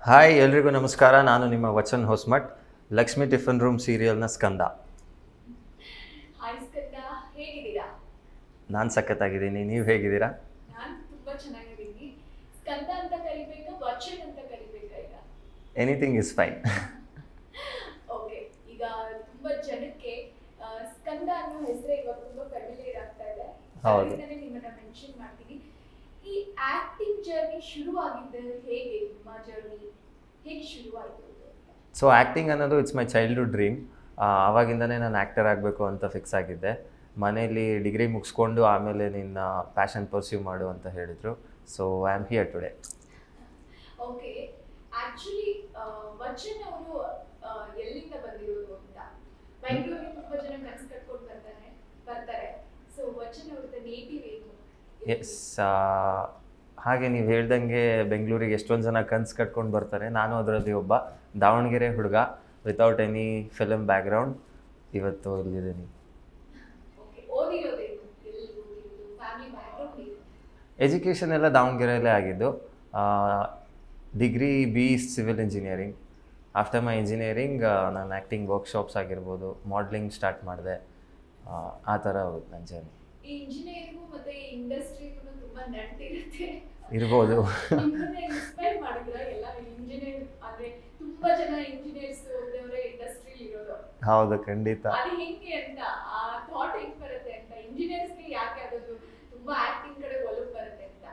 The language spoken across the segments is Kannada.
ಹಾಯ್ ಎಲ್ರಿಗೂ ನಮಸ್ಕಾರ. ನಾನು ನಿಮ್ಮ ವಚನ್ ಹೊಸ್ಮಠ್. ಲಕ್ಷ್ಮಿ ಟಿಫನ್ ರೂಮ್ ಸೀರಿಯಲ್ನ ಸ್ಕಂದ. ಹಾಯ್ ಸ್ಕಂದ, ಹೇಗಿದ್ದೀರಾ? ನಾನು ಸಖತ್ತಾಗಿದ್ದೀನಿ, ನೀವು ಹೇಗಿದ್ದೀರಾ? ನಾನು ತುಂಬಾ ಚೆನ್ನಾಗಿದ್ದೀನಿ. ಸ್ಕಂದ ಅಂತ ಕರಿಬೇಕಾ, ವಚನ್ ಅಂತ ಕರಿಬೇಕಾ ಈಗ? Anything is fine. ಓಕೆ, ಈಗ ತುಂಬಾ ಜನಕ್ಕೆ ಸ್ಕಂದ ಅನ್ನೋ ಹೆಸರೇ ಇವಾಗ ತುಂಬಾ ಫೆಮಿಲಿಯರ್ ಆಗ್ತಾ ಇದೆ. ಹೌದು. ಅದರಿಂದನೇ ನಿಮ್ಮನ್ನ ಮೆನ್ಷನ್ ಮಾಡ್ತೀನಿ. ಈ ಆಕ್ಟಿಂಗ್ ಜರ್ನಿ ಶುರುವಾಗಿದ್ದು ಹೇಗೆ? ನಿಮ್ಮ ಜರ್ನಿ ಹೇಗೆ ಶುರುವಾಯಿತು? ಸೊ ಆ್ಯಕ್ಟಿಂಗ್ ಅನ್ನೋದು ಇಟ್ಸ್ ಮೈ ಚೈಲ್ಡ್ಹುಡ್ ಡ್ರೀಮ್. ಆವಾಗಿಂದನೇ ನಾನು ಆ್ಯಕ್ಟರ್ ಆಗಬೇಕು ಅಂತ ಫಿಕ್ಸ್ ಆಗಿದ್ದೆ. ಮನೇಲಿ ಡಿಗ್ರಿ ಮುಗಿಸ್ಕೊಂಡು ಆಮೇಲೆ ನಿನ್ನ ಪ್ಯಾಷನ್ ಪರ್ಸ್ಯೂ ಮಾಡು ಅಂತ ಹೇಳಿದರು. So I am here today. Okay, actually Vachan ಅವರು ಎಲ್ಲಿಂದ ಬಂದಿರೋದು ಅಂತ ಬೆಂಗಳೂರಿಗೆ ತುಂಬಾ ಜನ ಕನಸು ಕಟ್ಕೊಂಡು ಬರ್ತಾರೆ. ಸೊ ವಚನ್ ಅವ್ರದ್ದು ನೇಟಿವ್ ಏನು? ಎಸ್, ಹಾಗೆ ನೀವು ಹೇಳ್ದಂಗೆ ಬೆಂಗಳೂರಿಗೆ ಎಷ್ಟೊಂದು ಜನ ಕನ್ಸು ಕಟ್ಕೊಂಡು ಬರ್ತಾರೆ. ನಾನು ಅದರಲ್ಲಿ ಒಬ್ಬ ದಾವಣಗೆರೆ ಹುಡುಗ ವಿತೌಟ್ ಎನಿ ಫಿಲಮ್ ಬ್ಯಾಕ್ಗ್ರೌಂಡ್ ಇವತ್ತು ಇಲ್ಲಿದ್ದೀನಿ. ಓಕೆ, ಓದಿರೋದೇನು? ಎಲ್ಲಿ ಓದಿರೋದು? ಫ್ಯಾಮಿಲಿ ಬ್ಯಾಕ್ಗ್ರೌಂಡ್ ಏನು? ಎಜುಕೇಷನ್ ಎಲ್ಲ ದಾವಣಗೆರೆಯಲ್ಲೇ ಆಗಿದ್ದು. Degree B civil engineering. After my engineering ನಾನು ಆ್ಯಕ್ಟಿಂಗ್ ವರ್ಕ್ಶಾಪ್ಸ್ ಆಗಿರ್ಬೋದು, ಮಾಡಲಿಂಗ್ ಸ್ಟಾರ್ಟ್ ಮಾಡಿದೆ. ಆ ಥರ ಹೋಗುತ್ತೆ ನನ್ನ ಜರ್ನಿ. ಈ ಇಂಜಿನಿಯರಿಂಗು ಮತ್ತೆ ಈ ಇಂಡಸ್ಟ್ರಿಗೂ ತುಂಬಾ ನಂಟಿರುತ್ತೆ. ಇರ್ಬೋದು. ನಿಮ್ಮನ್ನ ಇನ್ಸ್ಪೈರ್ ಮಾಡಿದ್ರ ಎಲ್ಲ ಇಂಜಿನಿಯರ್ ಅಂದ್ರೆ ತುಂಬಾ ಜನ ಇಂಜಿನಿಯರ್ಸ್ ಓದೋರೆ ಇಂಡಸ್ಟ್ರಿ ಇರೋದು? ಹೌದು, ಖಂಡಿತ. ಅದು ಹೆಂಗೆ ಅಂತ ಆ ಥಾಟ್ ಹೆಂಗ್ ಬರುತ್ತೆ ಅಂತ, ಇಂಜಿನಿಯರ್ಸ್ಗೆ ಯಾಕೆ ಅದೊಂದು ತುಂಬಾ ಆಕ್ಟಿಂಗ್ ಕಡೆ ಒಲವು ಬರುತ್ತೆ ಅಂತ?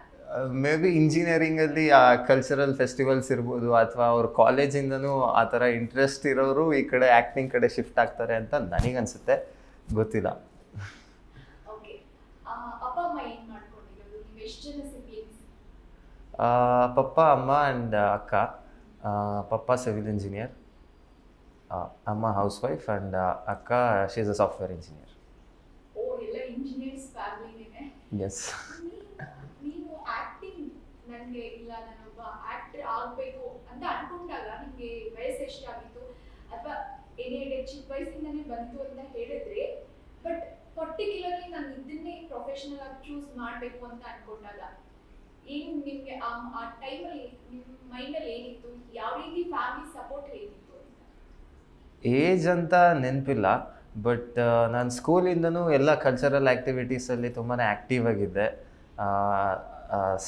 ಮೇ ಬಿ ಇಂಜಿನಿಯರಿಂಗಲ್ಲಿ ಕಲ್ಚರಲ್ ಫೆಸ್ಟಿವಲ್ಸ್ ಇರ್ಬೋದು, ಅಥವಾ ಅವ್ರ ಕಾಲೇಜಿಂದನೂ ಆ ಥರ ಇಂಟ್ರೆಸ್ಟ್ ಇರೋರು ಈ ಕಡೆ ಆ್ಯಕ್ಟಿಂಗ್ ಕಡೆ ಶಿಫ್ಟ್ ಆಗ್ತಾರೆ ಅಂತ ನನಗನ್ಸುತ್ತೆ, ಗೊತ್ತಿಲ್ಲ. ಓಕೆ, ಅಪ್ಪ ಅಮ್ಮ ಏನು ಮಾಡ್ಕೊಂಡಿರೋದು? ನೀವು ಎಷ್ಟು ಜನ ಸಿಬ್ಲಿಂಗ್ಸ್? ಪಪ್ಪ, ಅಮ್ಮ ಆ್ಯಂಡ್ ಅಕ್ಕ. ಪಪ್ಪ ಸಿವಿಲ್ ಇಂಜಿನಿಯರ್, ಅಮ್ಮ ಹೌಸ್ ವೈಫ್, ಆ್ಯಂಡ್ ಅಕ್ಕ she is a software engineer. ಓ, ಎಲ್ಲ ಇಂಜಿನಿಯರ್ಸ್ ಫ್ಯಾಮಿಲಿನೇ. ಎಸ್. ನೀವು ಆಕ್ಟಿಂಗ್ ನನಗೆ ಇಲ್ಲ ನಾನೊಬ್ಬ ಆಕ್ಟರ್ ಆಗಬೇಕು ಅಂತ ಅನ್ಕೊಂಡಾಗ ನಿಮಗೆ ವಯಸ್ಸು ಎಷ್ಟಾಗಿತ್ತು? ಅಥವಾ ಏನೇ ಚಿಕ್ಕ ವಯಸ್ಸಿಂದನೇ ಬಂತು ಅಂತ ಹೇಳಿದ್ರೆ, ಬಟ್ ಪರ್ಟಿಕ್ಯುಲರ್ಲಿ ನಾನು ಇದನ್ನೇ ಪ್ರೊಫೆಷನಲ್ ಆಗಿ ಚೂಸ್ ಮಾಡಬೇಕು ಅಂತ ಅನ್ಕೊಂಡಾಗ ಏನು ನಿಮಗೆ ಆ ಟೈಮಲ್ಲಿ ನಿಮ್ಮ ಮೈಂಡಲ್ಲಿ ಏನಿತ್ತು? ಯಾವ ರೀತಿ ಫ್ಯಾಮಿಲಿ ಸಪೋರ್ಟ್ ಹೇಗಿತ್ತು ಅಂತ? ಏಜ್ ಅಂತ ನೆನಪಿಲ್ಲ, ಬಟ್ ನಾನು ಸ್ಕೂಲಿಂದನೂ ಎಲ್ಲ ಕಲ್ಚರಲ್ ಆ್ಯಕ್ಟಿವಿಟೀಸಲ್ಲಿ ತುಂಬಾ ಆ್ಯಕ್ಟಿವ್ ಆಗಿದ್ದೆ.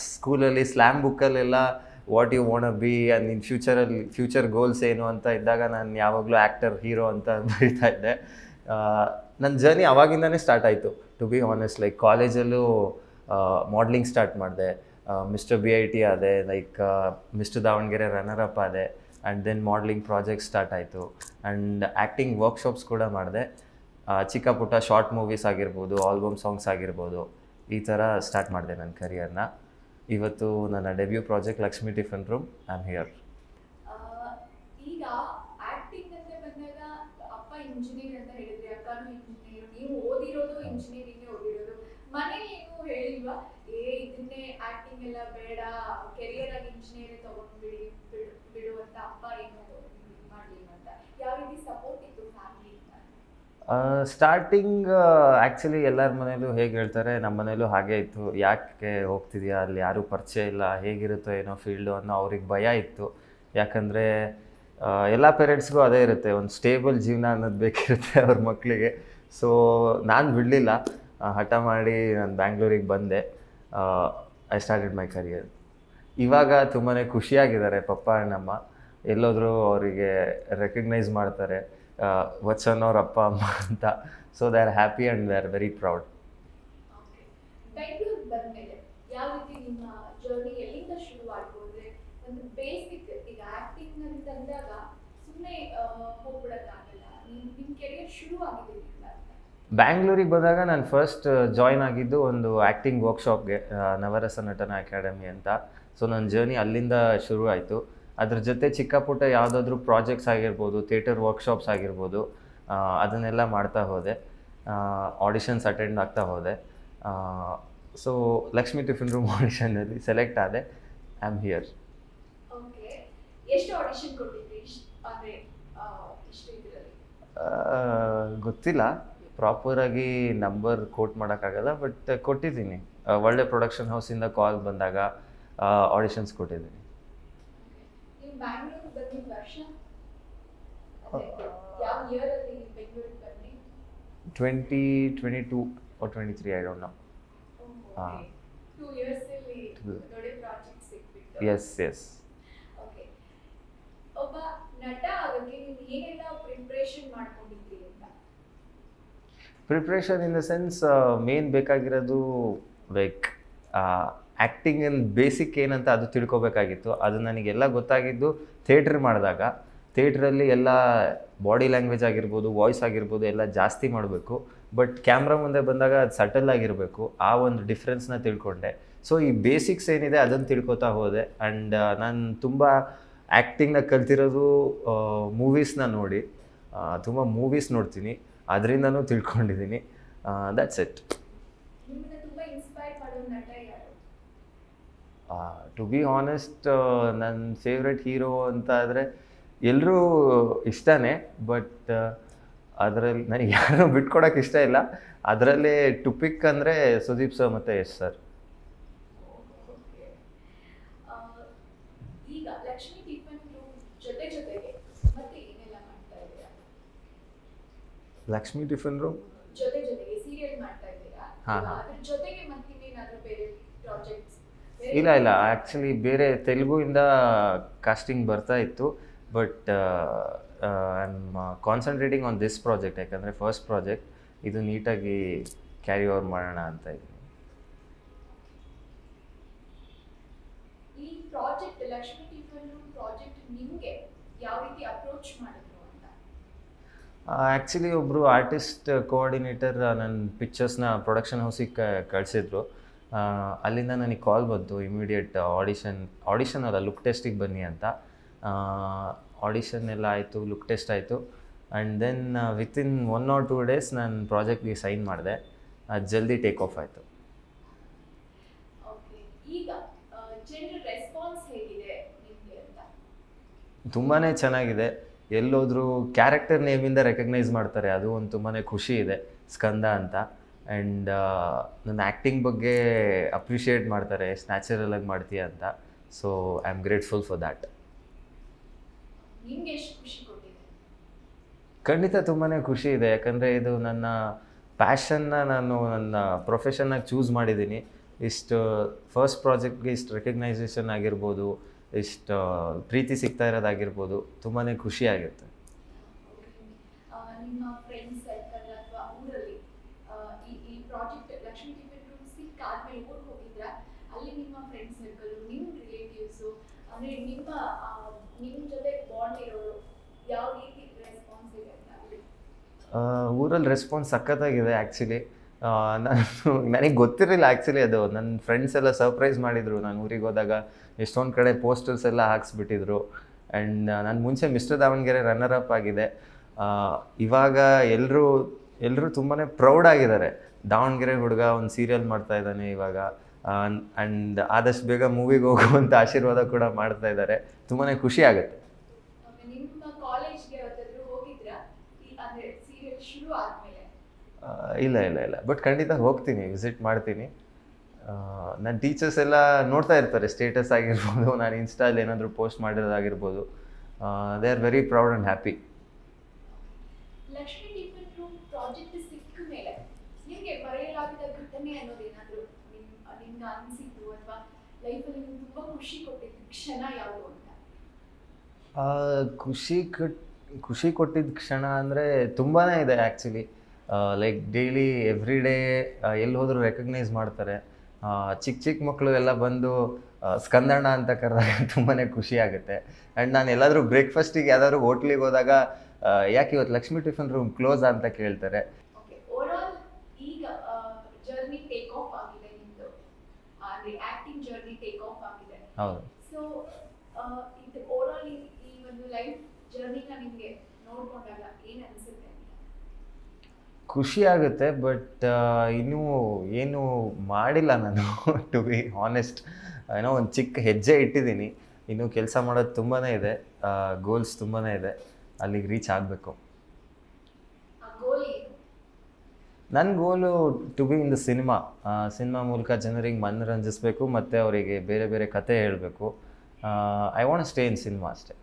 ಸ್ಕೂಲಲ್ಲಿ ಸ್ಲ್ಯಾಮ್ ಬುಕ್ಕಲ್ಲೆಲ್ಲ what you want be and ನಿನ್ನ ಫ್ಯೂಚರ್ ಗೋಲ್ಸ್ ಏನು ಅಂತ ಇದ್ದಾಗ ನಾನು ಯಾವಾಗಲೂ ಆ್ಯಕ್ಟರ್, ಹೀರೋ ಅಂತ ಬರೀತಾ ಇದ್ದೆ. ನನ್ನ ಜರ್ನಿ ಆವಾಗಿಂದನೇ ಸ್ಟಾರ್ಟ್ ಆಯಿತು, ಟು ಬಿ ಆನೆಸ್ಟ್. ಲೈಕ್ ಕಾಲೇಜಲ್ಲೂ ಮಾಡಲಿಂಗ್ ಸ್ಟಾರ್ಟ್ ಮಾಡಿದೆ. ಮಿಸ್ಟರ್ BIT ಆದೆ, like mister Davanagere runner up ಆದೆ, and then modelling project start ಆಯಿತು. ಆ್ಯಂಡ್ ಆ್ಯಕ್ಟಿಂಗ್ ವರ್ಕ್ಶಾಪ್ಸ್ ಕೂಡ ಮಾಡಿದೆ. ಚಿಕ್ಕ ಪುಟ್ಟ ಶಾರ್ಟ್ ಮೂವೀಸ್ ಆಗಿರ್ಬೋದು, ಆಲ್ಬಮ್ ಸಾಂಗ್ಸ್ ಆಗಿರ್ಬೋದು, ಈ ಥರ ಸ್ಟಾರ್ಟ್ ಮಾಡಿದೆ ನನ್ನ ಕರಿಯರ್ನ. ಇವತ್ತು ನನ್ನ debut project Lakshmi tiffin room, I am here. ಈಗ ಆಕ್ಟಿಂಗ್ ಅಂತ ಬಂದಾಗ ಅಪ್ಪ ಇಂಜಿನಿಯರ್ ಅಂತ ಹೇಳಿದ್ರೆ, ಅಕ್ಕನೂ ಇಂಜಿನಿಯರ್, ನೀವು ಓದಿರೋದು ಇಂಜಿನಿಯರಿಂಗ್ ಓದಿರೋದು. ಮನೇಲಿ ಏನು ಹೇಳಿಲ್ವಾ, ಇದನ್ನೇ ಆಕ್ಟಿಂಗ್ ಎಲ್ಲ ಬೇಡ, ಕೆರಿಯರ್ ಆಗಿ ಇಂಜಿನಿಯರ್ ತಗೊಂಡ್ಬಿಡಿ ಬಿಡು ಅಂತ ಅಪ್ಪ ಏನು ಮಾಡಲಿಲ್ಲ ಅಂತ? ಯಾವ ರೀತಿ ಸಪೋರ್ಟ್ ಇತ್ತು ಫ್ಯಾಮಿಲಿ? ಸ್ಟಾರ್ಟಿಂಗ್ ಆ್ಯಕ್ಚುಲಿ ಎಲ್ಲರ ಮನೇಲೂ ಹೇಗೆ ಹೇಳ್ತಾರೆ, ನಮ್ಮ ಮನೇಲೂ ಹಾಗೇ ಇತ್ತು. ಯಾಕೆ ಹೋಗ್ತಿದ್ಯಾ, ಅಲ್ಲಿ ಯಾರೂ ಪರಿಚಯ ಇಲ್ಲ, ಹೇಗಿರುತ್ತೋ ಏನೋ ಫೀಲ್ಡು ಅನ್ನೋ ಅವ್ರಿಗೆ ಭಯ ಇತ್ತು. ಯಾಕಂದರೆ ಎಲ್ಲ ಪೇರೆಂಟ್ಸ್ಗೂ ಅದೇ ಇರುತ್ತೆ, ಒಂದು ಸ್ಟೇಬಲ್ ಜೀವನ ಅನ್ನೋದು ಬೇಕಿರುತ್ತೆ ಅವ್ರ ಮಕ್ಕಳಿಗೆ. ಸೊ ನಾನು ಬಿಡಲಿಲ್ಲ, ಹಠ ಮಾಡಿ ನಾನು ಬ್ಯಾಂಗ್ಳೂರಿಗೆ ಬಂದೆ. I started my career. ಇವಾಗ ತುಂಬಾ ಖುಷಿಯಾಗಿದ್ದಾರೆ ಪಪ್ಪ ಆ್ಯಂಡ್ ಅಮ್ಮ. ಎಲ್ಲೋದ್ರೂ ಅವರಿಗೆ ರೆಕಗ್ನೈಸ್ ಮಾಡ್ತಾರೆ, ವಚನ್ ಅವ್ರ ಅಪ್ಪ ಅಮ್ಮ ಅಂತ. So they are happy and they are very proud. Bengaluru ಬಂದ್ಮೇಲೆ ಯಾವ ರೀತಿ ನಿಮ್ಮ ಜರ್ನಿ ಎಲ್ಲಿಂದ ಶುರುವಾಯಿತು? ಅಂದರೆ ಒಂದು ಬೇಸಿಕ್, ಈಗ ಆಕ್ಟಿಂಗ್ ಅಂತ ಅಂದಾಗ ಸುಮ್ಮನೆ ಹೋಗ್ಬಿಡೋಕ್ಕಾಗಲ್ಲ, ನಿಮ್ಮ ಕೆರಿಯರ್ ಶುರು ಆಗಿದೆ ಅಂತ. ಬ್ಯಾಂಗ್ಳೂರಿಗೆ ಬಂದಾಗ ನಾನು ಫಸ್ಟ್ ಜಾಯ್ನ್ ಆಗಿದ್ದು ಒಂದು ಆ್ಯಕ್ಟಿಂಗ್ ವರ್ಕ್ಶಾಪ್ಗೆ, ನವರಸ ನಟನ ಅಕಾಡೆಮಿ ಅಂತ. ಸೊ ನನ್ನ ಜರ್ನಿ ಅಲ್ಲಿಂದ ಶುರು ಆಯಿತು. ಅದ್ರ ಜೊತೆ ಚಿಕ್ಕ ಪುಟ್ಟ ಯಾವುದಾದ್ರೂ ಪ್ರಾಜೆಕ್ಟ್ಸ್ ಆಗಿರ್ಬೋದು, ಥಿಯೇಟರ್ ವರ್ಕ್ಶಾಪ್ಸ್ ಆಗಿರ್ಬೋದು, ಅದನ್ನೆಲ್ಲ ಮಾಡ್ತಾ ಹೋದೆ. ಆಡಿಷನ್ಸ್ ಅಟೆಂಡ್ ಆಗ್ತಾ ಹೋದೆ. ಸೊ ಲಕ್ಷ್ಮಿ ಟಿಫಿನ್ ರೂಮ್ ಆಡಿಷನ್ನಲ್ಲಿ ಸೆಲೆಕ್ಟ್ ಆದೆ. I am here. ಓಕೆ, ಎಷ್ಟು ಆಡಿಷನ್ ಕೊಟ್ಟಿದ್ರಿ? ಅಂದರೆ ಇಷ್ಟು ಇದರಲ್ಲಿ ಗೊತ್ತಿಲ್ಲ, ಪ್ರಾಪರಾಗಿ ನಂಬರ್ ಕೋಟ್ ಮಾಡೋಕ್ಕಾಗಲ್ಲ, ಬಟ್ ಕೊಟ್ಟಿದ್ದೀನಿ. ಒಳ್ಳೆ ಪ್ರೊಡಕ್ಷನ್ ಹೌಸಿಂದ ಕಾಲ್ ಬಂದಾಗ ಆಡಿಷನ್ಸ್ ಕೊಟ್ಟಿದ್ದೀನಿ. ನೀವು ಬ್ಯಾಂಗ್ಳೂರಿಗೆ ಬಂದಿದ್ದ ವರ್ಷ ಯಾವ ಇಯರ್ ಅಲ್ಲಿ ಬೆಂಗಳೂರಿಗೆ ಬಂದ್ರಿ? 2022 or 23, I don't know. 2 years ಅಲ್ಲಿ ದೊಡ್ಡ ಪ್ರಾಜೆಕ್ಟ್ ಸಿಕ್ಬಿಟ್ಟು. Yes. ಓಕೆ, ಒಬ್ಬ ನಟ ಆಗೋಕ್ಕೆ ನೀವು ಏನೆಲ್ಲ ಪ್ರಿಪರೇಷನ್ ಮಾಡ್ಕೊಂಡಿದ್ರಿ ಅಂತ? Preparation in the sense main ಬೇಕಾಗಿರೋದು ಲೈಕ್ ಆ್ಯಕ್ಟಿಂಗಲ್ಲಿ ಬೇಸಿಕ್ ಏನಂತ ಅದು ತಿಳ್ಕೊಬೇಕಾಗಿತ್ತು. ಅದು ನನಗೆಲ್ಲ ಗೊತ್ತಾಗಿದ್ದು ಥಿಯೇಟ್ರ್ ಮಾಡಿದಾಗ. ಥಿಯೇಟ್ರಲ್ಲಿ ಎಲ್ಲ ಬಾಡಿ ಲ್ಯಾಂಗ್ವೇಜ್ ಆಗಿರ್ಬೋದು, ವಾಯ್ಸ್ ಆಗಿರ್ಬೋದು ಎಲ್ಲ ಜಾಸ್ತಿ ಮಾಡಬೇಕು. ಬಟ್ ಕ್ಯಾಮ್ರಾ ಮುಂದೆ ಬಂದಾಗ ಅದು ಸಟಲ್ ಆಗಿರಬೇಕು. ಆ ಒಂದು ಡಿಫ್ರೆನ್ಸ್ನ ತಿಳ್ಕೊಂಡೆ. ಸೊ ಈ ಬೇಸಿಕ್ಸ್ ಏನಿದೆ ಅದನ್ನು ತಿಳ್ಕೊತಾ ಹೋದೆ. ಆ್ಯಂಡ್ ನಾನು ತುಂಬ ಆ್ಯಕ್ಟಿಂಗ್ನ ಕಲ್ತಿರೋದು ಮೂವೀಸ್ನ ನೋಡಿ. ತುಂಬ ಮೂವೀಸ್ ನೋಡ್ತೀನಿ, ಅದರಿಂದನೂ ತಿಳ್ಕೊಂಡಿದ್ದೀನಿ. That's it. ನಿಮ್ಮನ್ನ ತುಂಬಾ ಇನ್ಸ್ಪೈರ್ ಮಾಡೋ ನಟ ಯಾರು? ಟು ಬಿ ಆನೆಸ್ಟ್, ನನ್ನ ಫೇವ್ರೆಟ್ ಹೀರೋ ಅಂತ ಆದರೆ ಎಲ್ಲರೂ ಇಷ್ಟನೇ. ಬಟ್ ಅದರಲ್ಲಿ ನನಗೆ ಯಾರೂ ಬಿಟ್ಕೊಡೋಕೆ ಇಷ್ಟ ಇಲ್ಲ. ಅದರಲ್ಲೇ ಟು ಪಿಕ್ ಅಂದರೆ ಸುದೀಪ್ ಸರ್ ಮತ್ತು ಯಶ್ ಸರ್. ಈಗ ಲಕ್ಷ್ಮೀ ಟಿಫನ್ ರೂಮ್ ಜೊತೆಗೆ ಮತ್ತೆ ಏನೆಲ್ಲ ಮಾಡ್ತಾ ಇದ್ದೀರಾ? ಲಕ್ಷ್ಮೀ ಟಿಫನ್ ರೂಮ್ ಜೊತೆಗೆ ಸೀರಿಯಲ್ ಮಾಡ್ತಾ ಇದ್ದೀರಾ? ಹಾ. ಅದ್ರ ಜೊತೆಗೆ ಮತ್ತಿನ್ನೇನಾದ್ರೂ ಬೇರೆ ಪ್ರಾಜೆಕ್ಟ್ಸ್? ಇಲ್ಲ ಆ್ಯಕ್ಚುಲಿ ಬೇರೆ ತೆಲುಗುಯಿಂದ ಕಾಸ್ಟಿಂಗ್ ಬರ್ತಾ ಇತ್ತು. But I am concentrating on this project. ಯಾಕಂದರೆ ಫಸ್ಟ್ ಪ್ರಾಜೆಕ್ಟ್ ಇದು ನೀಟಾಗಿ ಕ್ಯಾರಿ ಓವರ್ ಮಾಡೋಣ ಅಂತ ಇದ್ದೀನಿ. ಈ project Lakshmi tiffin room project ನಿಮಗೆ ಯಾವ ರೀತಿ ಅಪ್ರೋಚ್ ಮಾಡಿದ್ರು ಅಂತ? ಆ್ಯಕ್ಚುಲಿ ಒಬ್ಬರು ಆರ್ಟಿಸ್ಟ್ ಕೋಆರ್ಡಿನೇಟರ್ ನನ್ನ ಪಿಕ್ಚರ್ಸ್ನ ಪ್ರೊಡಕ್ಷನ್ ಹೌಸಿಗೆ ಕಳಿಸಿದ್ರು. ಅಲ್ಲಿಂದ ನನಗೆ ಕಾಲ್ ಬಂತು ಇಮಿಡಿಯೇಟ್ ಆಡಿಷನ್ ಅಲ್ಲ, ಲುಕ್ ಟೆಸ್ಟಿಗೆ ಬನ್ನಿ ಅಂತ. ಆಡಿಷನ್ ಎಲ್ಲ ಆಯಿತು, ಲುಕ್ ಟೆಸ್ಟ್ ಆಯಿತು. And then within 1 or 2 days ನಾನು ಪ್ರಾಜೆಕ್ಟ್ಗೆ ಸೈನ್ ಮಾಡಿದೆ. ಅದು ಜಲ್ದಿ ಟೇಕ್ ಆಫ್ ಆಯಿತು. ಓಕೆ, ಈಗ ಜನರಲ್ ರೆಸ್ಪಾನ್ಸ್ ಹೇಗಿದೆ ನಿಮಗೆ ಅಂತ? ತುಂಬಾ ಚೆನ್ನಾಗಿದೆ. ಎಲ್ಲೋದ್ರೂ ಕ್ಯಾರೆಕ್ಟರ್ ನೇಮಿಂದ ರೆಕಗ್ನೈಸ್ ಮಾಡ್ತಾರೆ, ಅದು ಒಂದು ತುಂಬಾ ಖುಷಿ ಇದೆ. ಸ್ಕಂದ ಅಂತ. ಆ್ಯಂಡ್ ನನ್ನ ಆ್ಯಕ್ಟಿಂಗ್ ಬಗ್ಗೆ ಅಪ್ರಿಷಿಯೇಟ್ ಮಾಡ್ತಾರೆ, ಎಷ್ಟು ನ್ಯಾಚುರಲಾಗಿ ಮಾಡ್ತೀಯ ಅಂತ. So I am grateful for that. ನಿಮಗೆ ಎಷ್ಟು ಖುಷಿ ಕೊಟ್ಟಿದೆ? ಖಂಡಿತ ತುಂಬಾ ಖುಷಿ ಇದೆ. ಯಾಕಂದರೆ ಇದು ನನ್ನ ಪ್ಯಾಷನ್ನ ನಾನು ನನ್ನ ಪ್ರೊಫೆಷನ್ನಾಗಿ ಚೂಸ್ ಮಾಡಿದ್ದೀನಿ. ಇಷ್ಟು ಫಸ್ಟ್ ಪ್ರಾಜೆಕ್ಟ್ಗೆ ಇಷ್ಟು ರೆಕಗ್ನೈಸೇಷನ್ ಆಗಿರ್ಬೋದು, ಇಷ್ಟು ಪ್ರೀತಿ ಸಿಗ್ತಾ ಇರೋದಾಗಿರ್ಬೋದು, ತುಂಬಾ ಖುಷಿ ಆಗುತ್ತೆ. ನಿಮ್ಮ ಫ್ರೆಂಡ್ಸ್ ಸರ್ಕಲ್ ಅಥವಾ ಊರಲ್ಲಿ ಈ ಪ್ರಾಜೆಕ್ಟ್ ಲಕ್ಷ್ಮೀ ಟಿಫನ್ ರೂಮ್ ಸಿಕ್ಕಾದ್ಮೇಲೆ ಊರಿಗೆ ಹೋಗಿದ್ರಾ? ಅಲ್ಲಿ ನಿಮ್ಮ ಫ್ರೆಂಡ್ಸ್ ಸರ್ಕಲ್, ನಿಮ್ಮ ರಿಲೇಟಿವ್ಸು, ಅಂದರೆ ನಿಮ್ಮ ಜೊತೆ ಬಾಂಡ್ ಇರೋರು ಯಾವ ರೀತಿ ರೆಸ್ಪಾನ್ಸ್ ಇದೆ ಅಂತ ಅಲ್ಲಿ? ಊರಲ್ಲಿ ರೆಸ್ಪಾನ್ಸ್ ಸಖತ್ತಾಗಿದೆ ಆ್ಯಕ್ಚುಲಿ. ನನಗೆ ಗೊತ್ತಿರಲಿಲ್ಲ ಆ್ಯಕ್ಚುಲಿ. ಅದು ನನ್ನ ಫ್ರೆಂಡ್ಸ್ ಎಲ್ಲ ಸರ್ಪ್ರೈಸ್ ಮಾಡಿದರು. ನಾನು ಊರಿಗೆ ಹೋದಾಗ ಎಷ್ಟೊಂದು ಕಡೆ ಪೋಸ್ಟರ್ಸ್ ಎಲ್ಲ ಹಾಕ್ಸ್ಬಿಟ್ಟಿದ್ರು. ಆ್ಯಂಡ್ ನಾನು ಮುಂಚೆ ಮಿಸ್ಟರ್ ದಾವಣಗೆರೆ ರನ್ನರ್ ಅಪ್ ಆಗಿದೆ. ಇವಾಗ ಎಲ್ಲರೂ ತುಂಬಾ ಪ್ರೌಡ್ ಆಗಿದ್ದಾರೆ. ದಾವಣಗೆರೆ ಹುಡುಗ ಒಂದು ಸೀರಿಯಲ್ ಮಾಡ್ತಾ ಇದ್ದಾನೆ ಇವಾಗ. ಆ್ಯಂಡ್ ಆದಷ್ಟು ಬೇಗ ಮೂವಿಗೆ ಹೋಗುವಂಥ ಆಶೀರ್ವಾದ ಕೂಡ ಮಾಡ್ತಾ ಇದ್ದಾರೆ. ತುಂಬಾ ಖುಷಿ ಆಗುತ್ತೆ. ನಿಮ್ಮ ಕಾಲೇಜ್ಗೆ ಯಾವತ್ತಾದ್ರೂ ಹೋಗಿದ್ರಾ ಅಂದರೆ ಸೀರಿಯಲ್ ಶುರು ಆದಮೇಲೆ? ಇಲ್ಲ ಬಟ್ ಖಂಡಿತ ಹೋಗ್ತೀನಿ, ವಿಸಿಟ್ ಮಾಡ್ತೀನಿ. ನನ್ನ ಟೀಚರ್ಸ್ ಎಲ್ಲ ನೋಡ್ತಾ ಇರ್ತಾರೆ, ಸ್ಟೇಟಸ್ ಆಗಿರ್ಬೋದು, ನಾನು ಇನ್ಸ್ಟಾಲ್ ಏನಾದರೂ ಪೋಸ್ಟ್ ಮಾಡಿರೋದಾಗಿರ್ಬೋದು. They are very proud and happy. Lakshmi tiffin room project ಸಿಕ್ಕ ಮೇಲೆ ನಿಮಗೆ ಮರೆಯಲಾಗದ ಘಟನೆ ಅನ್ನೋದೇನಾದರೂ ನಿಮ್ಗೆ ಅನಿಸಿದ್ದು ಅಥವಾ ಲೈಫಲ್ಲಿ ನಿಮ್ಗೆ ತುಂಬ ಖುಷಿ ಕೊಟ್ಟಿದ್ದ ಕ್ಷಣ ಯಾವುದು ಅಂತ? ಖುಷಿ ಕೊಟ್ಟಿದ್ದ ಕ್ಷಣ ಅಂದರೆ ತುಂಬಾ ಇದೆ actually. Like daily every day ಎಲ್ಲಿ ಹೋದರೂ ರೆಕಗ್ನೈಸ್ ಮಾಡ್ತಾರೆ. ಚಿಕ್ಕ ಮಕ್ಕಳು ಎಲ್ಲ ಬಂದು ಸ್ಕಂದಣ್ಣ ಅಂತ ಕರೆದಾಗ ತುಂಬಾ ಖುಷಿ ಆಗುತ್ತೆ. ಆ್ಯಂಡ್ ನಾನು ಎಲ್ಲಾದರೂ ಬ್ರೇಕ್ಫಾಸ್ಟಿಗೆ ಯಾವ್ದಾದ್ರು ಹೋಟ್ಲಿಗೆ ಹೋದಾಗ ಯಾಕೆ ಇವತ್ತು ಲಕ್ಷ್ಮೀ ಟಿಫನ್ ರೂಮ್ ಕ್ಲೋಸ್ ಅಂತ ಕೇಳ್ತಾರೆ. ಓಕೆ, ಓವರಾಲ್ ಈಗ ಜರ್ನಿ ಟೇಕ್ ಆಫ್ ಆಗಿದೆ ನಿಮ್ಮದು, ಅಂದರೆ ಆ್ಯಕ್ಟಿಂಗ್ ಜರ್ನಿ ಟೇಕ್ ಆಫ್ ಆಗಿದೆ. ಹೌದು. ಸೊ ಇದು ಓವರಾಲ್ ಈ ಒಂದು ಲೈಫ್ ಜರ್ನಿನ ನಿಮಗೆ ನೋಡ್ಕೊಂಡಾಗ ಏನು ಅನಿಸುತ್ತೆ? ಖುಷಿ ಆಗುತ್ತೆ. ಬಟ್ ಇನ್ನೂ ಏನು ಮಾಡಿಲ್ಲ ನಾನು, ಟು ಬಿ ಹಾನೆಸ್ಟ್. ಏನೋ ಒಂದು ಚಿಕ್ಕ ಹೆಜ್ಜೆ ಇಟ್ಟಿದ್ದೀನಿ. ಇನ್ನೂ ಕೆಲಸ ಮಾಡೋದು ತುಂಬಾ ಇದೆ, ಗೋಲ್ಸ್ ತುಂಬಾ ಇದೆ. ಅಲ್ಲಿಗೆ ರೀಚ್ ಆಗಬೇಕು. ನನ್ನ goal to be in the cinema ಮೂಲಕ ಜನರಿಗೆ ಮನರಂಜಿಸಬೇಕು ಮತ್ತು ಅವರಿಗೆ ಬೇರೆ ಬೇರೆ ಕತೆ ಹೇಳಬೇಕು. I want stay in cinema ಅಷ್ಟೇ.